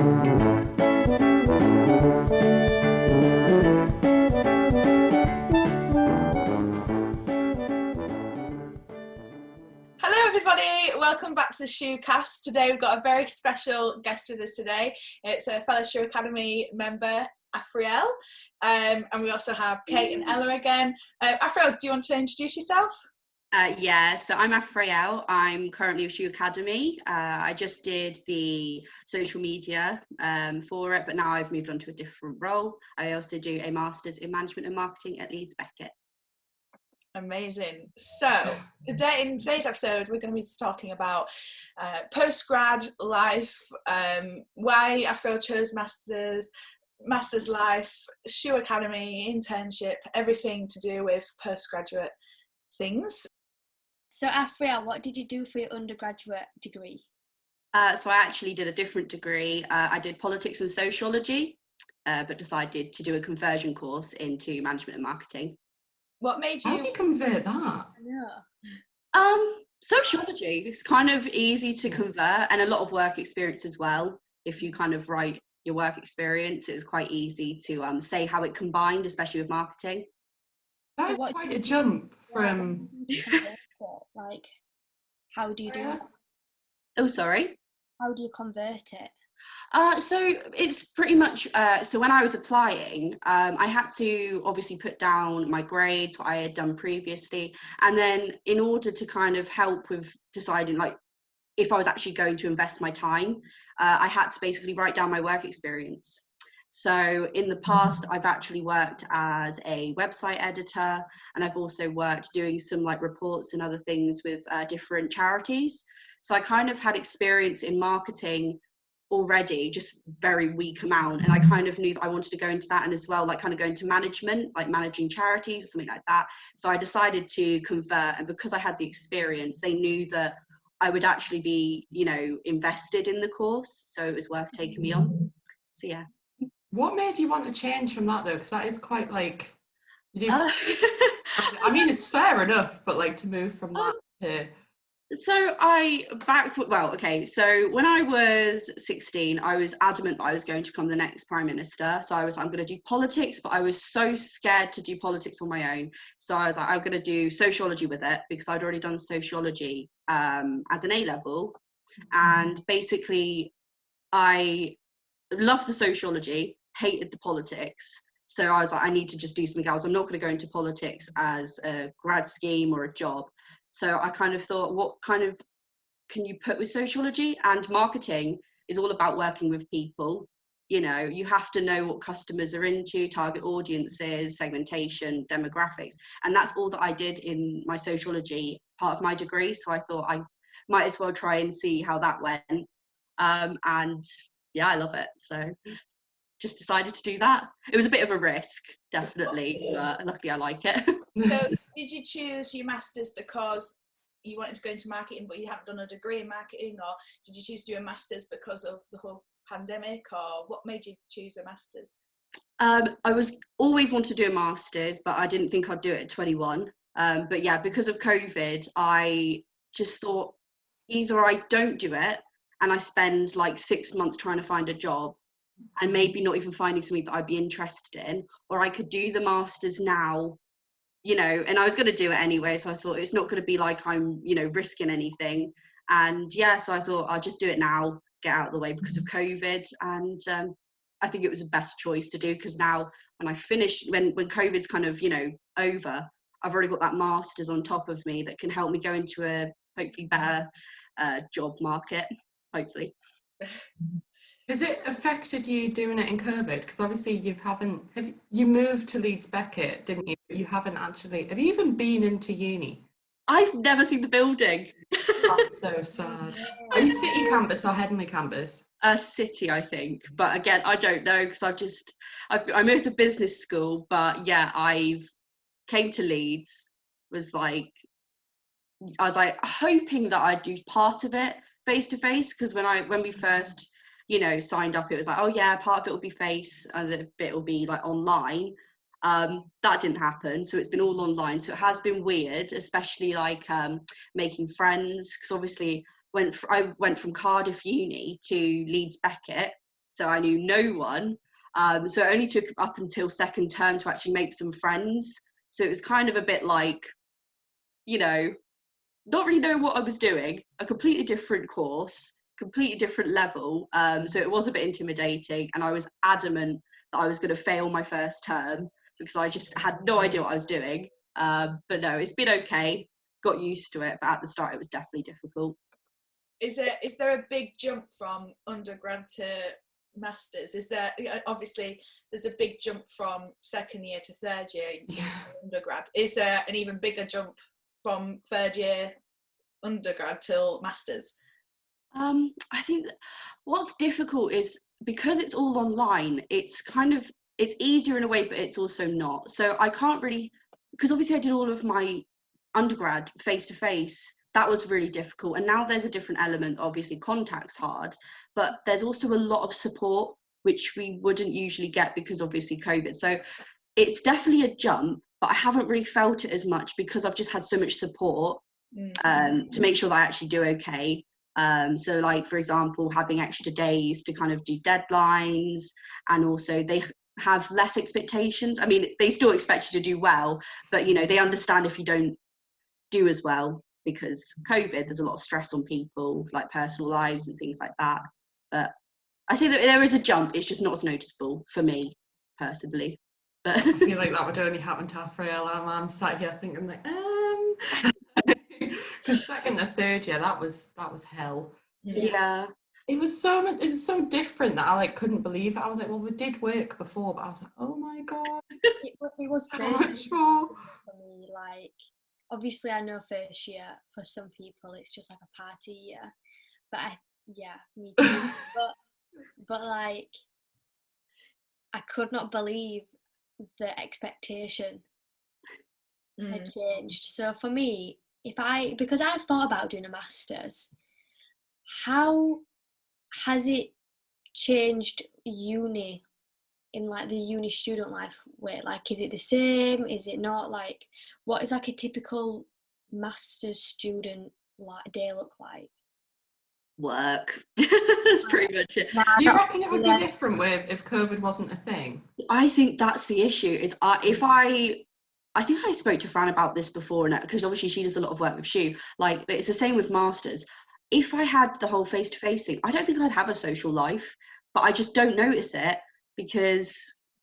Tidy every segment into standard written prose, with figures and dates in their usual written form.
Hello everybody, welcome back to the Shoocast. Today we've got a very special guest with us today. It's a fellow Shoo Academy member, Aphrael, and we also have Kate and Ella again. Aphrael, do you want to introduce yourself? Yeah, so I'm Aphrael. I'm currently with Shoo Academy. I just did the social media for it, but now I've moved on to a different role. I also do a Master's in Management and Marketing at Leeds Beckett. Amazing. So today, in today's episode, we're going to be talking about post-grad life, why Aphrael chose master's life, Shoo Academy, internship, everything to do with postgraduate things. So Aphrael, what did you do for your undergraduate degree? So I actually did a different degree. I did politics and sociology, but decided to do a conversion course into management and marketing. What made you... How do you convert that? Yeah. Sociology. It's kind of easy to convert, and a lot of work experience as well. If you kind of write your work experience, it was quite easy to say how it combined, especially with marketing. That is quite a jump from... Like, how do you do it? Oh, sorry? How do you convert it? So it's pretty much, so when I was applying, I had to obviously put down my grades, what I had done previously. And then in order to kind of help with deciding like if I was actually going to invest my time, I had to basically write down my work experience. So in the past, I've actually worked as a website editor, and I've also worked doing some like reports and other things with different charities. So I kind of had experience in marketing already, just very weak amount, and I kind of knew that I wanted to go into that, and as well like kind of go into management, like managing charities or something like that. So I decided to convert, and because I had the experience, they knew that I would actually be, you know, invested in the course, so it was worth taking me on. So yeah. What made you want to change from that though? Because that is quite like, I mean, it's fair enough, but like to move from that to... So so when I was 16, I was adamant that I was going to become the next Prime Minister. So I was, I'm going to do politics, but I was so scared to do politics on my own. So I was like, I'm going to do sociology with it, because I'd already done sociology as an A-level. And basically, I loved the sociology, hated the politics. So I was like, I need to just do something else. I'm not going to go into politics as a grad scheme or a job. So I kind of thought, what kind of can you put with sociology? And marketing is all about working with people. You know, you have to know what customers are into, target audiences, segmentation, demographics. And that's all that I did in my sociology part of my degree. So I thought I might as well try and see how that went. And yeah, I love it. So just decided to do that. It was a bit of a risk, definitely, but luckily I like it. So did you choose your master's because you wanted to go into marketing but you hadn't done a degree in marketing, or did you choose to do a master's because of the whole pandemic, or what made you choose a master's? I was always wanted to do a master's, but I didn't think I'd do it at 21. But yeah, because of COVID, I just thought either I don't do it and I spend like 6 months trying to find a job and maybe not even finding something that I'd be interested in, or I could do the master's now, you know, and I was going to do it anyway, so I thought it's not going to be like I'm, you know, risking anything. And yeah, so I thought I'll just do it now, get out of the way because of COVID. And I think it was the best choice to do, because now when I finish, when COVID's kind of, you know, over, I've already got that master's on top of me that can help me go into a hopefully better job market, hopefully. Has it affected you doing it in COVID? Because obviously you moved to Leeds Beckett, didn't you? You haven't actually, have you even been into uni? I've never seen the building. That's so sad. Are you City campus or Headingley campus? City, I think. But again, I don't know, because I moved to business school, but yeah, I've came to Leeds, I was like hoping that I'd do part of it face to face, because when we first, you know, signed up, it was like, oh yeah, part of it will be face and the bit will be like online. That didn't happen, so it's been all online. So it has been weird, especially like making friends, because obviously I went from Cardiff Uni to Leeds Beckett, so I knew no one. So it only took up until second term to actually make some friends. So it was kind of a bit like, you know, not really knowing what I was doing, a completely different course, completely different level. So it was a bit intimidating, and I was adamant that I was going to fail my first term because I just had no idea what I was doing. But no, it's been okay, got used to it, but at the start it was definitely difficult. Is there a big jump from undergrad to masters? Is there, obviously there's a big jump from second year to third year undergrad. Is there an even bigger jump from third year undergrad till masters? I think what's difficult is because it's all online, it's easier in a way, but it's also not. So I can't really, because obviously I did all of my undergrad face to face. That was really difficult, and now there's a different element. Obviously contact's hard, but there's also a lot of support which we wouldn't usually get because obviously COVID. So it's definitely a jump, but I haven't really felt it as much because I've just had so much support to make sure that I actually do okay. So like, for example, having extra days to kind of do deadlines, and also they have less expectations. I mean, they still expect you to do well, but you know, they understand if you don't do as well, because COVID, there's a lot of stress on people, like personal lives and things like that. But I say that there is a jump, it's just not as noticeable for me personally. But I feel like that would only happen to Aphrael. I'm sat here thinking like, because second to third year, that was hell. yeah. It was so different that I like couldn't believe it. I was like, well, we did work before, but I was like, oh my god, It was so crazy much more. for me. Like, obviously, I know first year for some people it's just like a party year, but me too. but like, I could not believe the expectation had changed. So for me, because I've thought about doing a master's, how has it changed uni in like the uni student life way? Like, is it the same? Is it not? Like, what is like a typical master's student like day look like? Work. That's pretty much it. Do you reckon it would be different if COVID wasn't a thing? I think that's the issue. Is I think I spoke to Fran about this before, and because obviously she does a lot of work with Shoo. Like, but it's the same with masters. If I had the whole face-to-face thing, I don't think I'd have a social life, but I just don't notice it because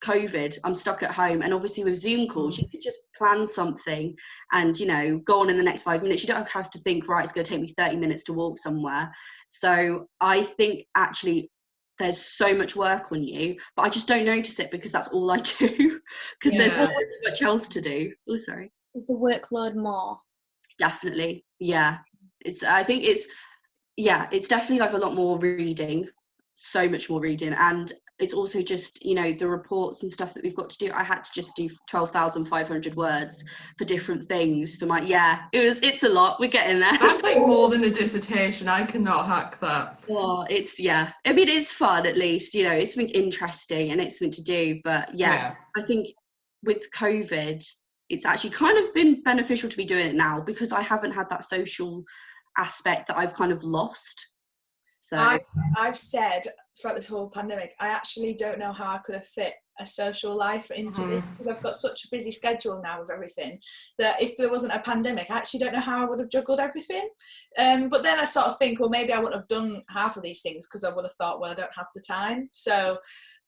COVID, I'm stuck at home. And obviously with Zoom calls, you can just plan something and, you know, go on in the next 5 minutes. You don't have to think, right, it's going to take me 30 minutes to walk somewhere. So I think actually there's so much work on you, but I just don't notice it because that's all I do, because there's not much else to do. Oh, sorry. Is the workload more? Definitely. Yeah. I think it's definitely like a lot more reading, so much more reading. And it's also just, you know, the reports and stuff that we've got to do. I had to just do 12,500 words for different things for it's a lot. We're getting there. That's like more than a dissertation. I cannot hack that. Well, I mean, it's fun, at least, you know, it's something interesting and it's something to do. But I think with COVID, it's actually kind of been beneficial to be doing it now because I haven't had that social aspect that I've kind of lost. So I've said throughout this whole pandemic, I actually don't know how I could have fit a social life into this, because I've got such a busy schedule now with everything that if there wasn't a pandemic, I actually don't know how I would have juggled everything. But then I sort of think, well, maybe I wouldn't have done half of these things because I would have thought, well, I don't have the time. So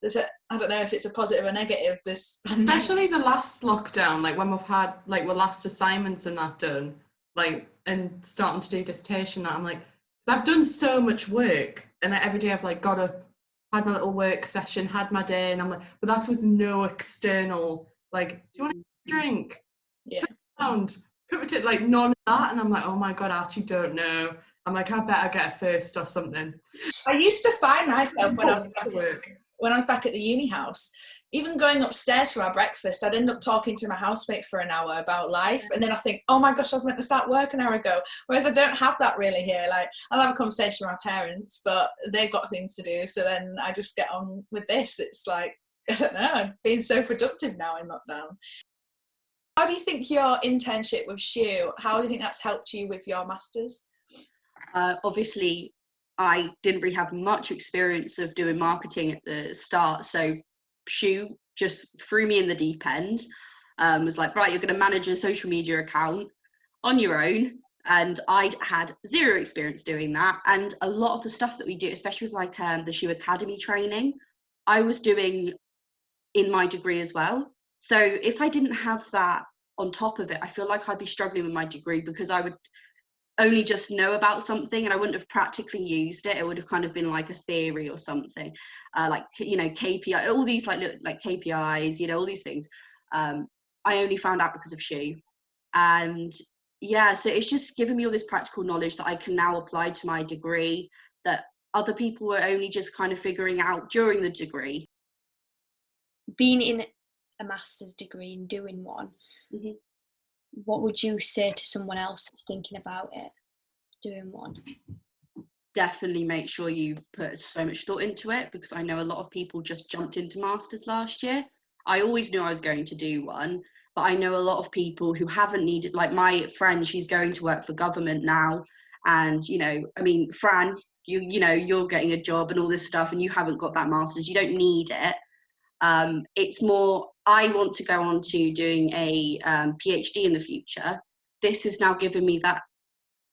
I don't know if it's a positive or negative, this pandemic. Especially the last lockdown, like when we've had like our last assignments and that done, like, and starting to do dissertation, that I'm like, I've done so much work, and like, every day I've like had my little work session, had my day, and I'm like, but that's with no external, like, do you want a drink? Yeah. Put it like none of that, and I'm like, oh my god, I actually don't know. I'm like, I better get a first or something. I used to find myself when I was back at the uni house, even going upstairs for our breakfast, I'd end up talking to my housemate for an hour about life, and then I think, oh my gosh, I was meant to start work an hour ago. Whereas I don't have that really here. Like, I'll have a conversation with my parents, but they've got things to do, so then I just get on with this. It's like, I don't know, I'm being so productive now in lockdown. How do you think your internship with Shoo, how do you think that's helped you with your masters? Obviously, I didn't really have much experience of doing marketing at the start. So Shoo just threw me in the deep end, was like, right, you're going to manage a social media account on your own. And I'd had zero experience doing that. And a lot of the stuff that we do, especially with like the Shoo Academy training, I was doing in my degree as well. So if I didn't have that on top of it, I feel like I'd be struggling with my degree, because I would only just know about something and I wouldn't have practically used it. It would have kind of been like a theory or something, like, you know, KPI, all these like KPIs, you know, all these things. I only found out because of Shoo. And yeah, so it's just given me all this practical knowledge that I can now apply to my degree, that other people were only just kind of figuring out during the degree. Being in a master's degree and doing one, Mm-hmm. what would you say to someone else that's thinking about it, doing one? Definitely make sure you put so much thought into it, because I know a lot of people just jumped into masters last year. I always knew I was going to do one, but I know a lot of people who haven't needed, like my friend, she's going to work for government now, and you know, I mean, Fran, you know, you're getting a job and all this stuff, and you haven't got that masters. You don't need it. It's more, I want to go on to doing a PhD in the future. This has now given me that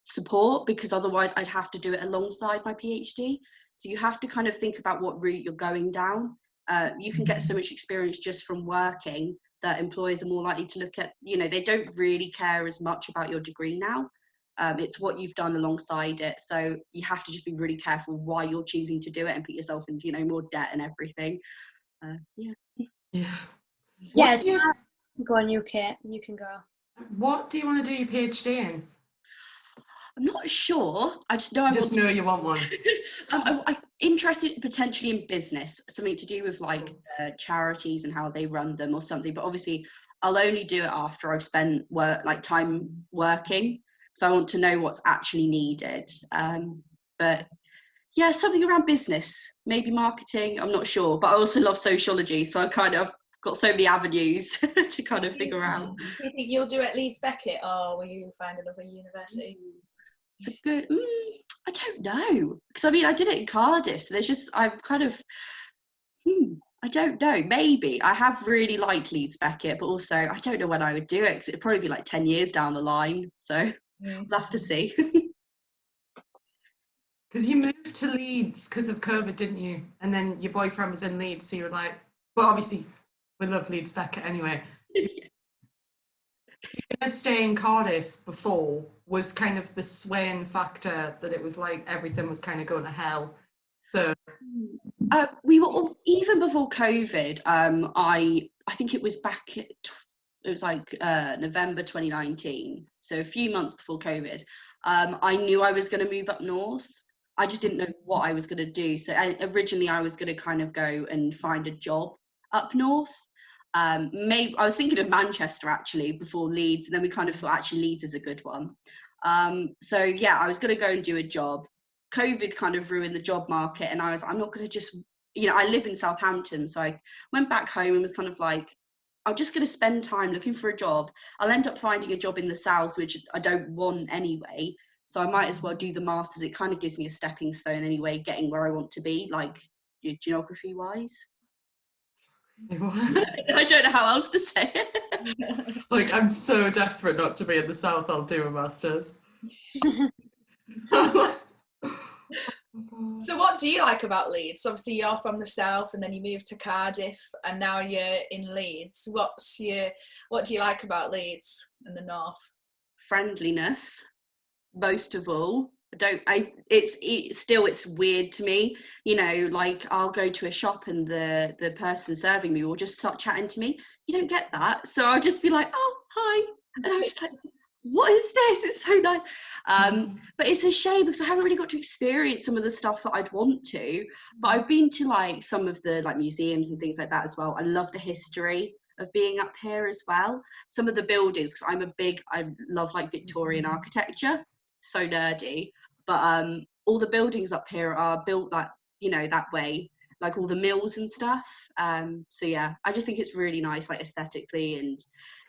support, because otherwise I'd have to do it alongside my PhD. So you have to kind of think about what route you're going down. You can get so much experience just from working that employers are more likely to look at, you know, they don't really care as much about your degree now. It's what you've done alongside it. So you have to just be really careful why you're choosing to do it and put yourself into, you know, more debt and everything. Yeah. Yeah, go on, you, Kate. You can go. What do you want to do your PhD in? I'm not sure. I just know I just want know you want one. I'm interested potentially in business, something to do with like charities and how they run them or something. But obviously, I'll only do it after I've spent time working. So I want to know what's actually needed. But yeah, something around business, maybe marketing. I'm not sure. But I also love sociology, so I kind of got so many avenues to kind of figure out. Do you think you'll do at Leeds Beckett, or will you find another university? It's a good, I don't know, because I mean I did it in Cardiff, so there's just I'm kind of I don't know, maybe I have really liked Leeds Beckett, but also I don't know when I would do it, because it'd probably be like 10 years down the line, so we'll have to see. Because you moved to Leeds because of COVID, didn't you? And then your boyfriend was in Leeds, so you were like, well, obviously we love Leeds Beckett anyway. Stay in Cardiff before was kind of the swaying factor that it was like everything was kind of going to hell. So we were all, even before COVID. I think it was November 2019, so a few months before COVID. I knew I was going to move up north. I just didn't know what I was going to do. So originally I was going to kind of go and find a job up north. Maybe I was thinking of Manchester actually before Leeds, and then we kind of thought actually Leeds is a good one. So yeah, I was going to go and do a job. COVID kind of ruined the job market, and I'm not going to just, you know, I live in Southampton, so I went back home and was kind of like, I'm just going to spend time looking for a job. I'll end up finding a job in the south, which I don't want anyway. So I might as well do the masters. It kind of gives me a stepping stone anyway, getting where I want to be, like geography wise. I don't know how else to say it. Like, I'm so desperate not to be in the south, I'll do a master's. So what do you like about Leeds? Obviously you're from the south and then you moved to Cardiff and now you're in Leeds. What do you like about Leeds and the north? Friendliness, most of all. It's weird to me, you know, like I'll go to a shop and the person serving me will just start chatting to me. You don't get that, so I'll just be like, oh hi, and I'm just like, what is this? It's so nice. But it's a shame because I haven't really got to experience some of the stuff that I'd want to, but I've been to like some of the like museums and things like that as well. I love the history of being up here as well. Some of the buildings, because I love like Victorian architecture, so nerdy, but all the buildings up here are built like, you know, that way, like all the mills and stuff. So yeah, I just think it's really nice, like aesthetically, and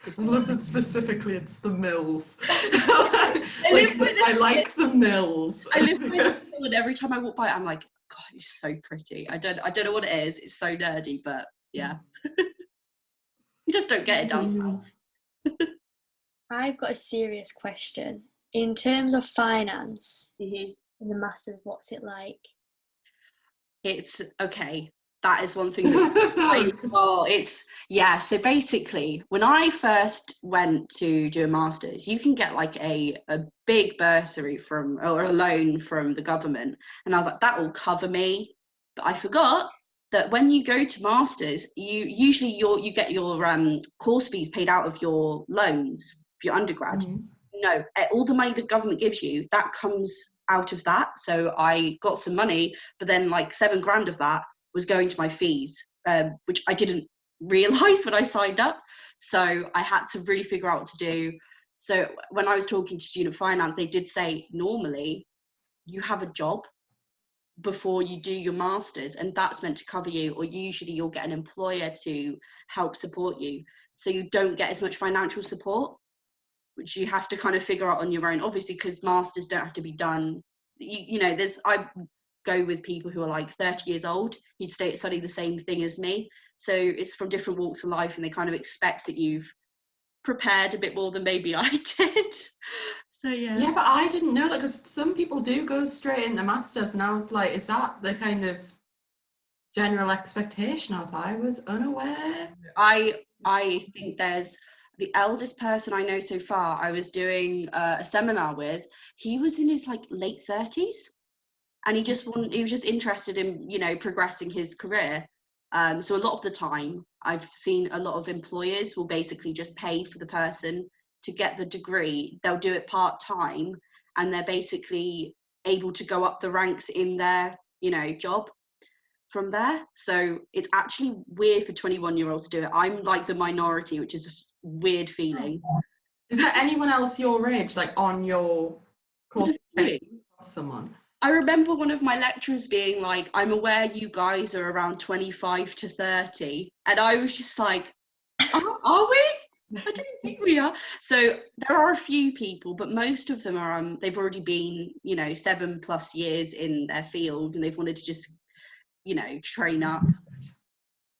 I love that specifically it's the mills. I like the mills. I live by the school, and every time I walk by, I'm like, God, it's so pretty. I don't know what it is. It's so nerdy, but yeah, you just don't get it down south. I've got a serious question. In terms of finance Mm-hmm. in the masters, what's it like? It's okay. That is one thing that so basically when I first went to do a master's, you can get like a big bursary or a loan from the government, and I was like, that will cover me. But I forgot that when you go to masters, you get your course fees paid out of your loans for your undergrad. No, all the money the government gives you, that comes out of that. So I got some money, but then like $7,000 of that was going to my fees, which I didn't realise when I signed up. So I had to really figure out what to do. So when I was talking to student finance, they did say normally you have a job before you do your masters, and that's meant to cover you, or usually you'll get an employer to help support you. So you don't get as much financial support, which you have to kind of figure out on your own, obviously, because masters don't have to be done. I go with people who are like 30 years old who study the same thing as me. So it's from different walks of life, and they kind of expect that you've prepared a bit more than maybe I did. So yeah. Yeah, but I didn't know that, because some people do go straight into masters, and I was like, is that the kind of general expectation? I was unaware. I think there's the eldest person I know so far, I was doing a seminar with, he was in his like late 30s, and he was just interested in, progressing his career. So a lot of the time I've seen a lot of employers will basically just pay for the person to get the degree. They'll do it part-time, and they're basically able to go up the ranks in their, job from there. So it's actually weird for 21-year-olds to do it. I'm like the minority, which is a weird feeling. Is there anyone else your age, like on your course? Someone? I remember one of my lecturers being like, I'm aware you guys are around 25 to 30. And I was just like, are we? I don't think we are. So there are a few people, but most of them are, they've already been, 7+ years in their field, and they've wanted to just, train up.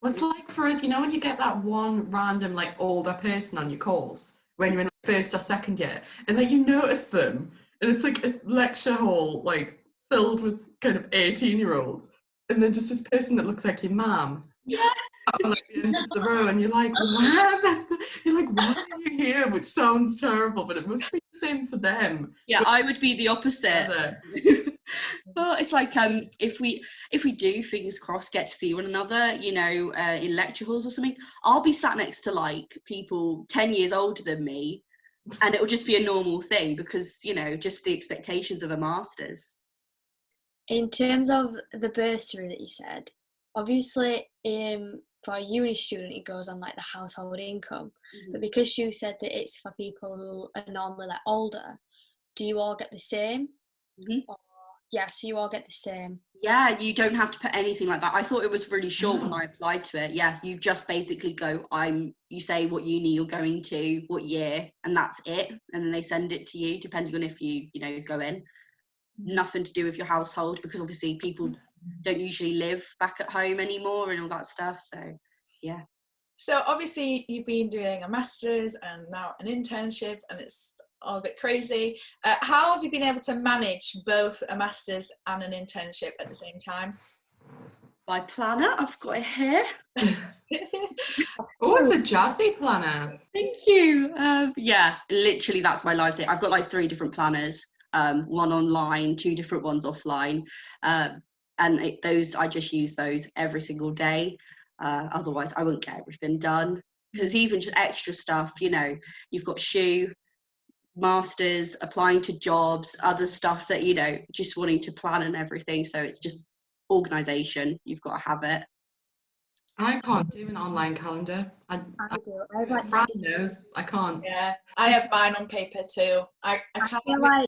What's like for us, when you get that one random like older person on your course when you're in first or second year, and then you notice them, and it's like a lecture hall like filled with kind of 18-year-olds, and then just this person that looks like your mum. Yeah. On like the end of the row, and you're like, why are you here? Which sounds terrible, but it must be the same for them. Yeah, I would be the opposite. Well, it's like if we do, fingers crossed, get to see one another, in lecture halls or something, I'll be sat next to like people 10 years older than me, and it will just be a normal thing because just the expectations of a master's. In terms of the bursary that you said, obviously for a uni student it goes on like the household income, but because you said that it's for people who are normally like older, do you all get the same? So you all get the same. Yeah, you don't have to put anything like that. I thought it was really short when I applied to it. Yeah, you just basically go, you say what uni you're going to, what year, and that's it, and then they send it to you depending on if you go in. Nothing to do with your household, because obviously people don't usually live back at home anymore and all that stuff. So yeah. So obviously you've been doing a master's and now an internship, and it's all a bit crazy. How have you been able to manage both a master's and an internship at the same time? My planner, I've got it here. Oh, it's a jazzy planner. Thank you. Yeah, literally that's my lifesaver. I've got like 3 different planners, one online, 2 different ones offline, and I just use those every single day. Otherwise I won't get everything done, because it's even just extra stuff. You've got Shoo, masters, applying to jobs, other stuff that just wanting to plan and everything. So it's just organization. You've got to have it. I can't do an online calendar. I do. I have like Fran knows I can't. Yeah, I have mine on paper too. I feel like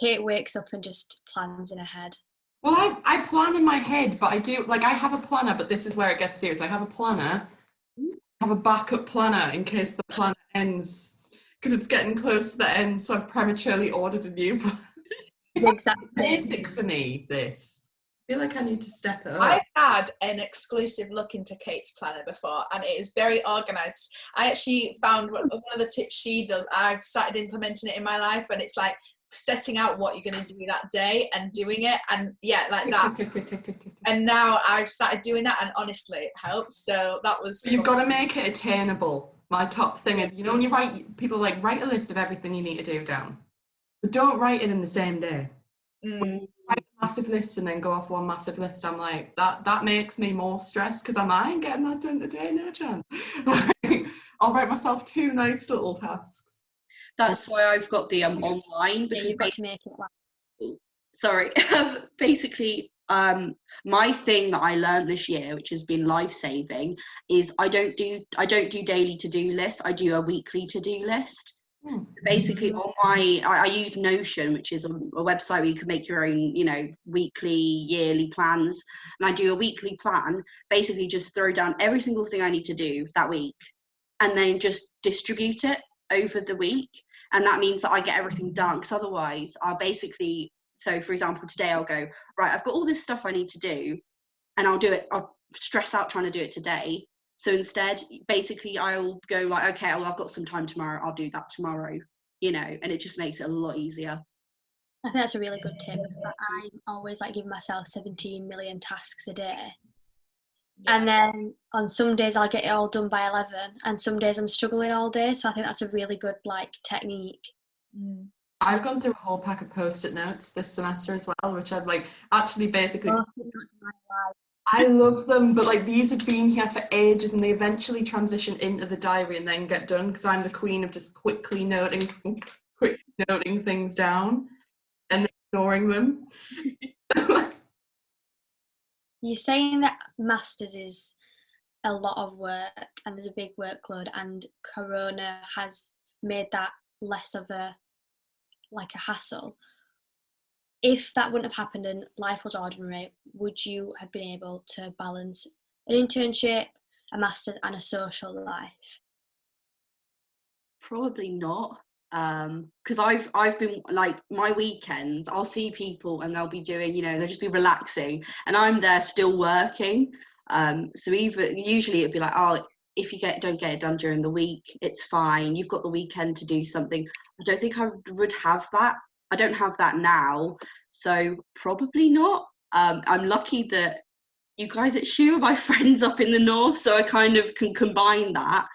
Kate wakes up and just plans in her head. Well, I plan in my head, but I do, like, I have a planner, but this is where it gets serious. I have a planner, I have a backup planner in case the planner ends, because it's getting close to the end, so I've prematurely ordered a new one. It's Exactly. basic for me, this. I feel like I need to step it I've up. had an exclusive look into Kate's planner before, and it is very organised. I actually found one of the tips she does. I've started implementing it in my life, and it's like setting out what you're going to do that day and doing it, and yeah, like that. Tick, tick, tick, tick, tick, tick, tick. And now I've started doing that, and honestly, it helps. So that was. You've got to make it attainable. My top thing is, you know, when you write, people like, write a list of everything you need to do down, but don't write it in the same day. When you write a massive list and then go off one massive list, I'm like, that makes me more stressed, because I ain't getting that done today, no chance. I'll write myself 2 nice little tasks. That's why I've got the online, Yeah, because you've got to make it sorry, basically, my thing that I learned this year, which has been life-saving, is I don't do daily to-do lists. I do a weekly to-do list. Basically, on I use Notion, which is a website where you can make your own, you know, weekly, yearly plans. And I do a weekly plan, basically just throw down every single thing I need to do that week, and then just distribute it over the week. And that means that I get everything done, because otherwise I'll basically, so for example, today I'll go, right, I've got all this stuff I need to do, and I'll stress out trying to do it today. So instead, basically, I'll go like, okay, well, I've got some time tomorrow, I'll do that tomorrow, you know, and it just makes it a lot easier. I think that's a really good tip, because I'm always like giving myself 17 million tasks a day. Yeah. And then on some days I'll get it all done by 11, and some days I'm struggling all day. So I think that's a really good like technique. I've gone through a whole pack of post-it notes this semester as well, which I've like actually basically. I love them, but like these have been here for ages, and they eventually transition into the diary and then get done, because I'm the queen of just quickly noting things down and then ignoring them. You're saying that masters is a lot of work and there's a big workload, and Corona has made that less of a hassle. If that wouldn't have happened and life was ordinary, would you have been able to balance an internship, a master's, and a social life? Probably not, because I've been like, my weekends, I'll see people and they'll be doing, you know, they'll just be relaxing, and I'm there still working. So usually it'd be like, oh, if you don't get it done during the week, it's fine, you've got the weekend to do something. I don't think I would have that. I don't have that now, so probably not. I'm lucky that you guys at Shoo are my friends up in the north, so I kind of can combine that.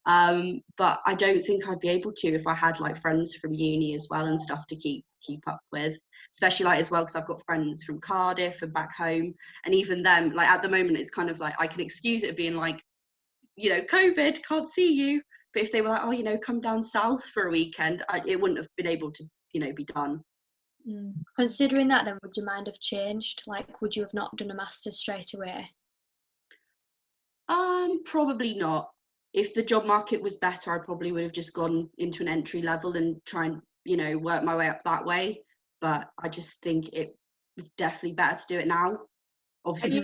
But I don't think I'd be able to if I had like friends from uni as well and stuff to keep up with, especially like as well, because I've got friends from Cardiff and back home, and even them, like at the moment it's kind of like I can excuse it being like, you know, COVID, can't see you. But if they were like, oh, you know, come down south for a weekend, it wouldn't have been able to, you know, be done. Considering that, then would your mind have changed? Like, would you have not done a master's straight away? Probably not. If the job market was better, I probably would have just gone into an entry level and try and, you know, work my way up that way. But I just think it was definitely better to do it now. Obviously,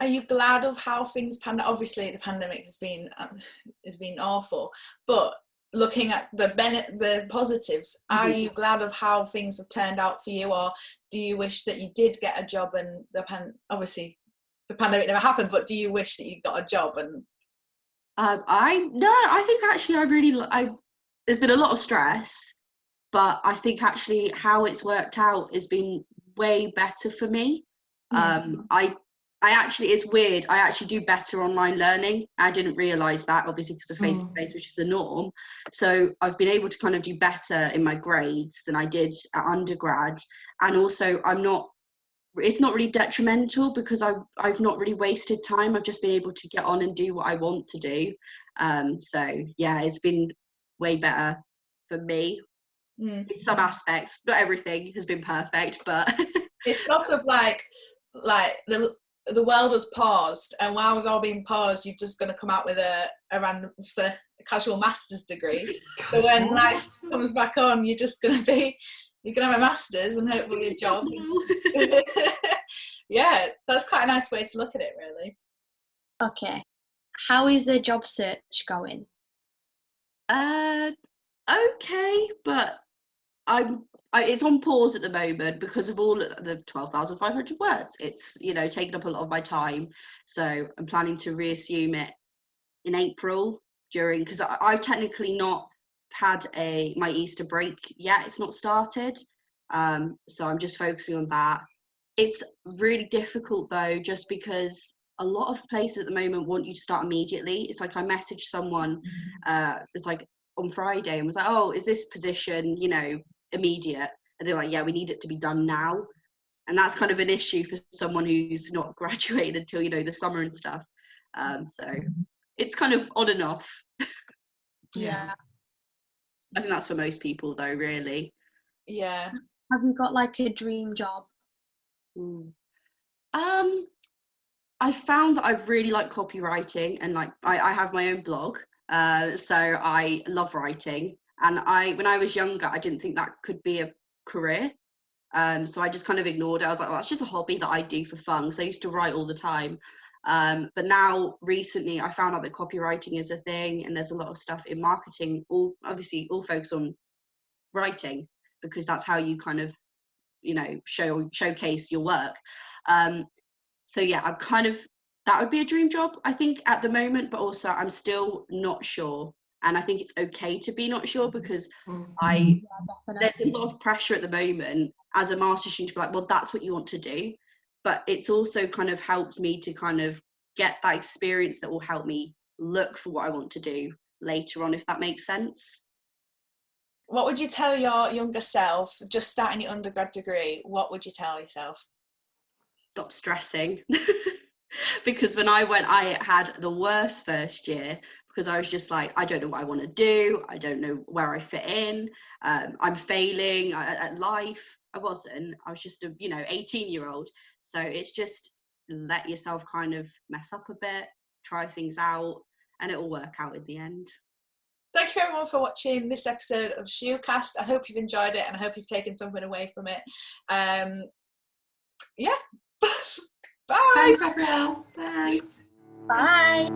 Are you glad of how things panned out? Obviously, the pandemic has been awful, but looking at the positives, are you glad of how things have turned out for you, or do you wish that you did get a job and obviously the pandemic never happened, but do you wish that you got a job? And I think actually there's been a lot of stress, but I think actually how it's worked out has been way better for me. I actually, it's weird, I actually do better online learning. I didn't realise that, obviously, because of face-to-face, which is the norm. So I've been able to kind of do better in my grades than I did at undergrad. And also it's not really detrimental, because I've not really wasted time. I've just been able to get on and do what I want to do. So yeah, it's been way better for me in some aspects. Not everything has been perfect, but it's sort of like the world has paused, and while we've all been paused, you've just going to come out with a random, just a casual master's degree. So when life comes back on, you're just going to be You can have a master's and hopefully a job. Yeah, that's quite a nice way to look at it, really. Okay. How is the job search going? Okay, but it's on pause at the moment because of all the 12,500 words. It's, taken up a lot of my time. So I'm planning to reassume it in April because I've technically not had my Easter break yet. It's not started. So I'm just focusing on that. It's really difficult though, just because a lot of places at the moment want you to start immediately. It's like I messaged someone, it's like on Friday, and was like, oh, is this position, immediate? And they're like, yeah, we need it to be done now. And that's kind of an issue for someone who's not graduated until, the summer and stuff. So it's kind of on and off. Yeah. I think that's for most people though, really. Yeah. Have you got like a dream job? I found that I really like copywriting, and like I have my own blog, so I love writing. And when I was younger, I didn't think that could be a career, so I just kind of ignored it. I was like, well, that's just a hobby that I do for fun, because I used to write all the time. But now recently I found out that copywriting is a thing, and there's a lot of stuff in marketing, all focused on writing, because that's how you kind of showcase your work. So yeah, that would be a dream job, I think, at the moment, but also I'm still not sure. And I think it's okay to be not sure, because there's a lot of pressure at the moment as a master's student to be like, well, that's what you want to do. But it's also kind of helped me to kind of get that experience that will help me look for what I want to do later on, if that makes sense. What would you tell your younger self, just starting your undergrad degree? What would you tell yourself? Stop stressing. Because when I went, I had the worst first year, because I was just like, I don't know what I want to do. I don't know where I fit in. I'm failing at life. I was just a 18-year-old. So it's just let yourself kind of mess up a bit, try things out, and it will work out in the end. Thank you everyone for watching this episode of Shoocast. I hope you've enjoyed it, and I hope you've taken something away from it. Yeah. Bye. Thanks, Aphrael. Thanks. Bye.